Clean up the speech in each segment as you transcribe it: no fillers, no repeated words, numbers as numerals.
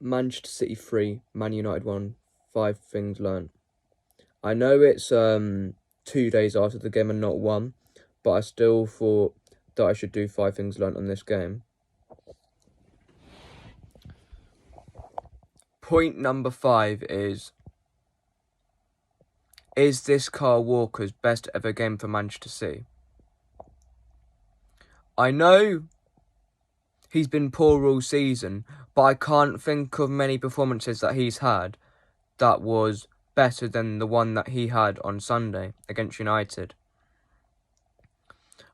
Manchester City 3, Man United 1, 5 things learnt. I know it's 2 days after the game and not 1, but I still thought that I should do 5 things learnt on this game. Point number 5 is this Kyle Walker's best ever game for Manchester City? I know he's been poor all season, but I can't think of many performances that he's had that was better than the one that he had on Sunday against United.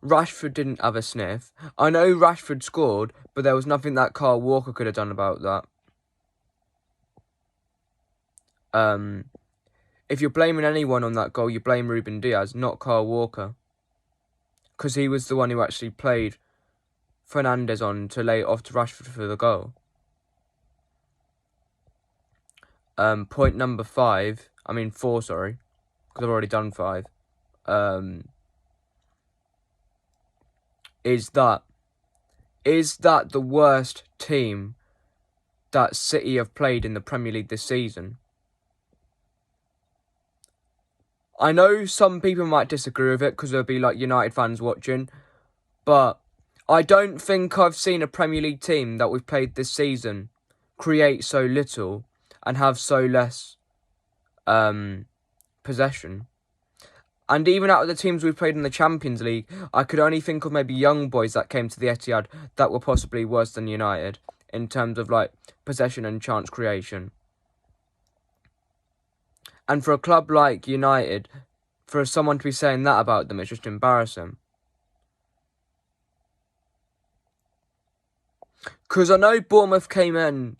Rashford didn't have a sniff. I know Rashford scored, but there was nothing that Kyle Walker could have done about that. If you're blaming anyone on that goal, you blame Ruben Dias, not Kyle Walker. Because he was the one who actually played Fernandes on to lay it off to Rashford for the goal. Point number 4, sorry, because I've already done 5. Is that the worst team that City have played in the Premier League this season? I know some people might disagree with it because there'll be like United fans watching, but I don't think I've seen a Premier League team that we've played this season create so little and have so less possession. And even out of the teams we've played in the Champions League, I could only think of maybe young boys that came to the Etihad that were possibly worse than United in terms of like possession and chance creation. And for a club like United, for someone to be saying that about them, it's just embarrassing. Because I know Bournemouth came in,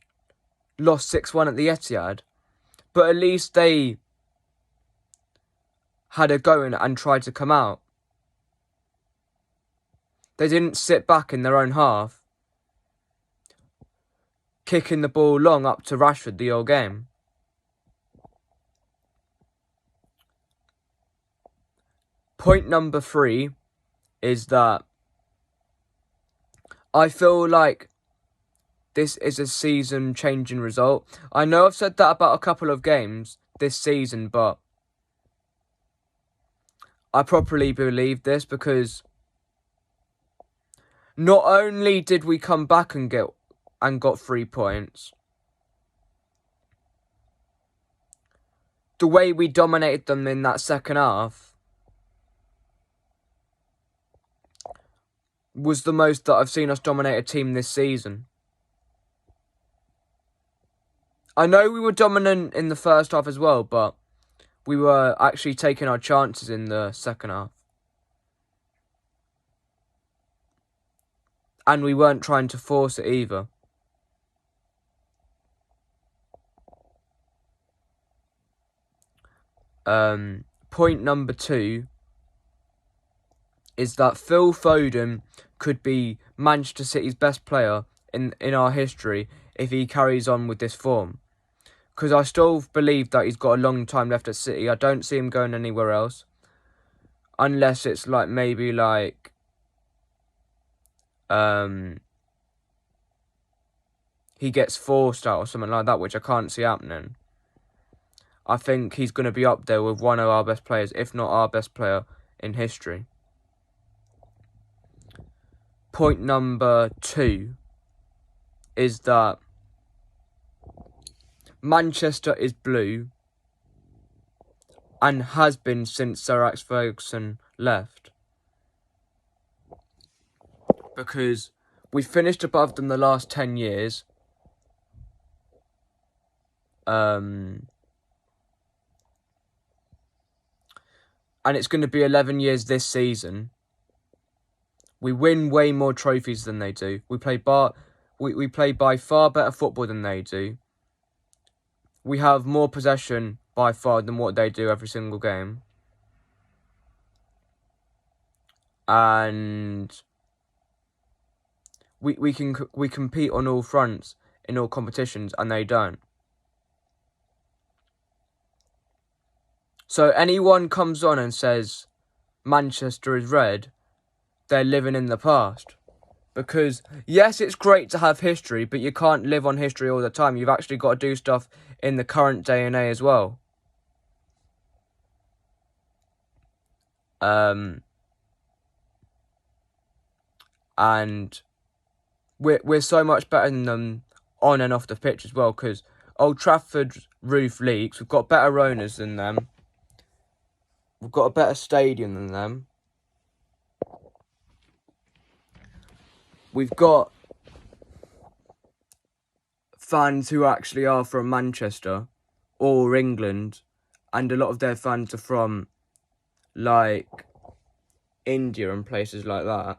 lost 6-1 at the Etihad, but at least they had a go in and tried to come out. They didn't sit back in their own half, kicking the ball long up to Rashford the whole game. Point number 3 is that I feel like this is a season-changing result. I know I've said that about a couple of games this season, but I properly believe this because not only did we come back and got 3 points, the way we dominated them in that second half was the most that I've seen us dominate a team this season. I know we were dominant in the first half as well, but we were actually taking our chances in the second half. And we weren't trying to force it either. Point number 2 is that Phil Foden could be Manchester City's best player in our history if he carries on with this form. Because I still believe that he's got a long time left at City. I don't see him going anywhere else. Unless it's like maybe like he gets forced out or something like that, which I can't see happening. I think he's going to be up there with one of our best players, if not our best player in history. Point number 2 is that Manchester is blue and has been since Sir Alex Ferguson left. Because we finished above them the last 10 years. And it's going to be 11 years this season. We win way more trophies than they do. We play by far better football than they do. We have more possession by far than what they do every single game. And we compete on all fronts in all competitions, and they don't. So anyone comes on and says Manchester is red, they're living in the past. Because, yes, it's great to have history, but you can't live on history all the time. You've actually got to do stuff in the current day and age as well. And we're so much better than them on and off the pitch as well, because Old Trafford's roof leaks. We've got better owners than them. We've got a better stadium than them. We've got fans who actually are from Manchester or England, and a lot of their fans are from, like, India and places like that.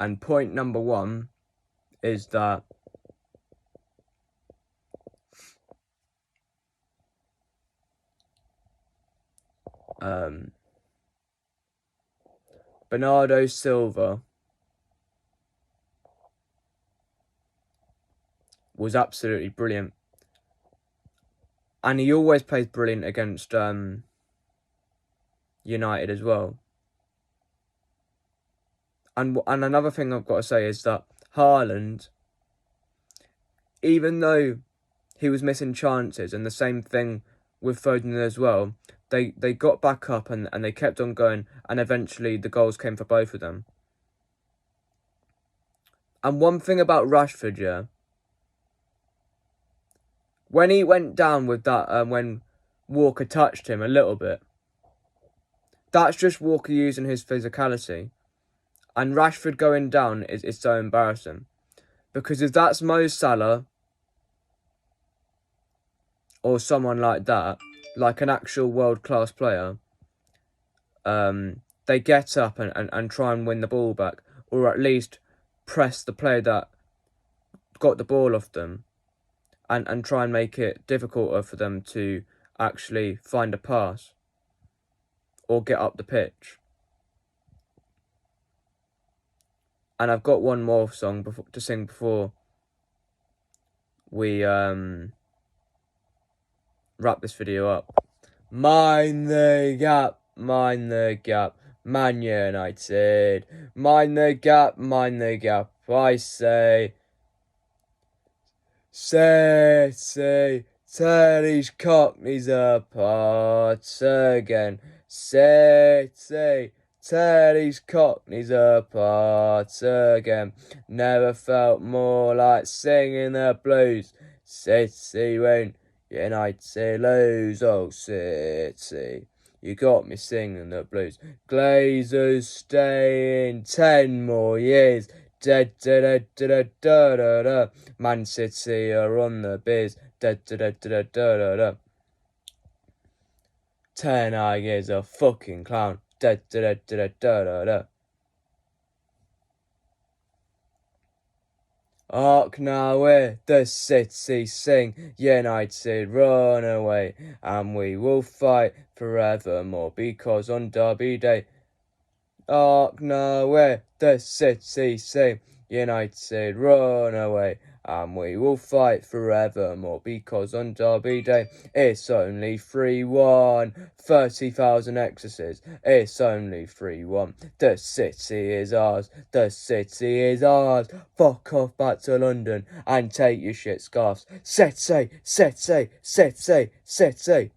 And point number one is that Bernardo Silva was absolutely brilliant. And he always plays brilliant against United as well. And another thing I've got to say is that Haaland, even though he was missing chances, and the same thing with Foden as well, they got back up and they kept on going, and eventually the goals came for both of them. And one thing about Rashford, yeah, when he went down with that, when Walker touched him a little bit, that's just Walker using his physicality. And Rashford going down is so embarrassing. Because if that's Mo Salah or someone like that, like an actual world-class player, they get up and try and win the ball back, or at least press the player that got the ball off them, and try and make it difficult for them to actually find a pass or get up the pitch. And I've got one more song to sing before we wrap this video up. Mind the gap, Man United. Mind the gap, I say. City, tear these cockneys apart again. City, tear these cockneys apart again. Never felt more like singing the blues. City won't, United lose. Oh, City, you got me singing the blues. Glazers stay in 10 more years. Da da da da da da da. Man City are on the biz. Da da da da da da da. Ten Hag is a fucking clown. Da da da da da da da. Hark now hear the city sing, United run away, and we will fight forevermore, because on Derby Day, hark now hear the city sing, United run away, and we will fight forevermore, because on Derby Day, it's only 3-1, 30,000 excesses, it's only 3-1, the city is ours, the city is ours, fuck off back to London, and take your shit scarves, City, City, City, City.